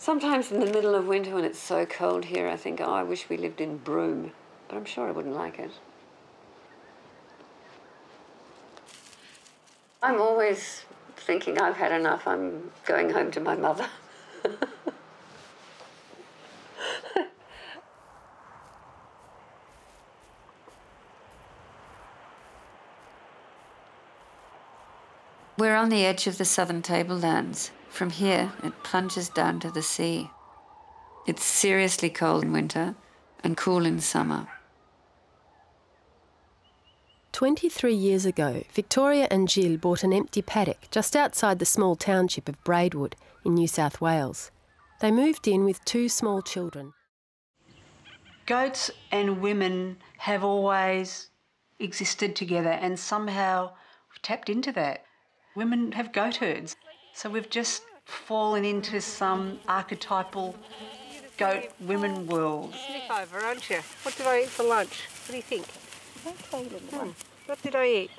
Sometimes in the middle of winter when it's so cold here, I think, oh, I wish we lived in Broome, but I'm sure I wouldn't like it. I'm always thinking I've had enough, I'm going home to my mother. We're on the edge of the southern tablelands. From here, it plunges down to the sea. It's seriously cold in winter and cool in summer. 23 years ago, Victoria and Gilles bought an empty paddock just outside the small township of Braidwood in New South Wales. They moved in with 2 small children. Goats and women have always existed together, and somehow we've tapped into that. Women have goat herds, so we've just fallen into some archetypal goat women world. Sniff over, aren't you? What did I eat for lunch? What do you think? What did I eat?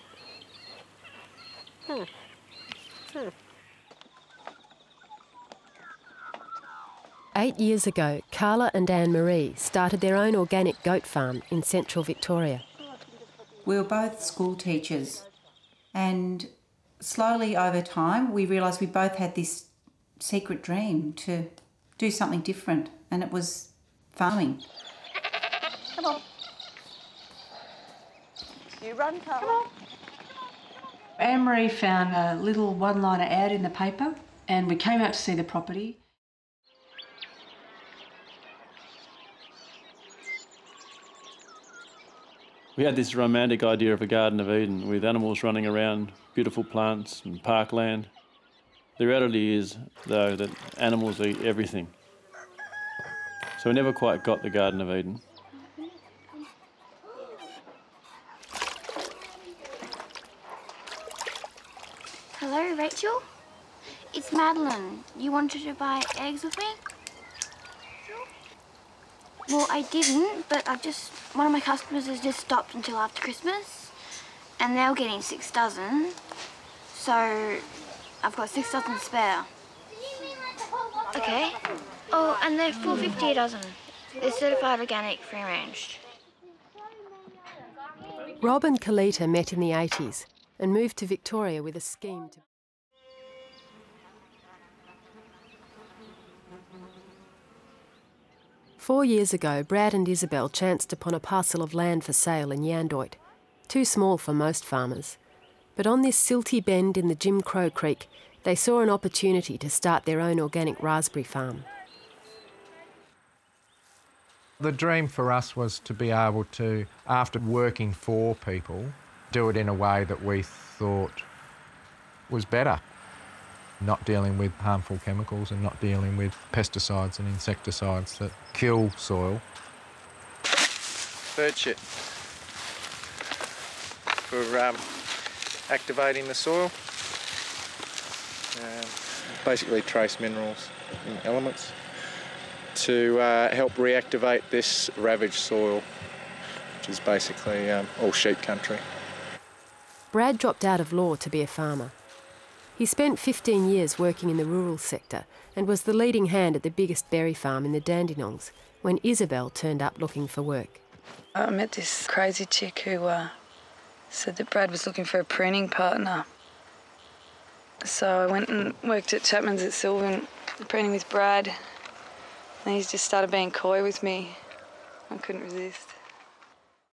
8 years ago, Carla and Anne-Marie started their own organic goat farm in central Victoria. We were both school teachers, and slowly over time we realised we both had this secret dream to do something different, and it was farming. Come on. You run, Carla. Come on. Anne-Marie found a little one-liner ad in the paper, and we came out to see the property. We had this romantic idea of a Garden of Eden with animals running around, beautiful plants and parkland. The reality is, though, that animals eat everything. So we never quite got the Garden of Eden. Hello, Rachel. It's Madeline. You wanted to buy eggs with me? Well, I didn't, but one of my customers has just stopped until after Christmas, and they're getting 6 dozen, so I've got 6 dozen spare. Okay. Oh, and they're $4.50 a dozen. They're certified organic, free range. Rob and Kalita met in the 80s and moved to Victoria with a scheme to... Four years ago, Brad and Isabel chanced upon a parcel of land for sale in Yandoit, too small for most farmers. But on this silty bend in the Jim Crow Creek, they saw an opportunity to start their own organic raspberry farm. The dream for us was to be able to, after working for people, do it in a way that we thought was better. Not dealing with harmful chemicals and not dealing with pesticides and insecticides that kill soil. Bird shit for activating the soil. Basically trace minerals and elements to help reactivate this ravaged soil, which is basically all sheep country. Brad dropped out of law to be a farmer. He spent 15 years working in the rural sector and was the leading hand at the biggest berry farm in the Dandenongs when Isabel turned up looking for work. I met this crazy chick who said that Brad was looking for a pruning partner. So I went and worked at Chapman's at Sylvan, pruning with Brad. And he just started being coy with me. I couldn't resist.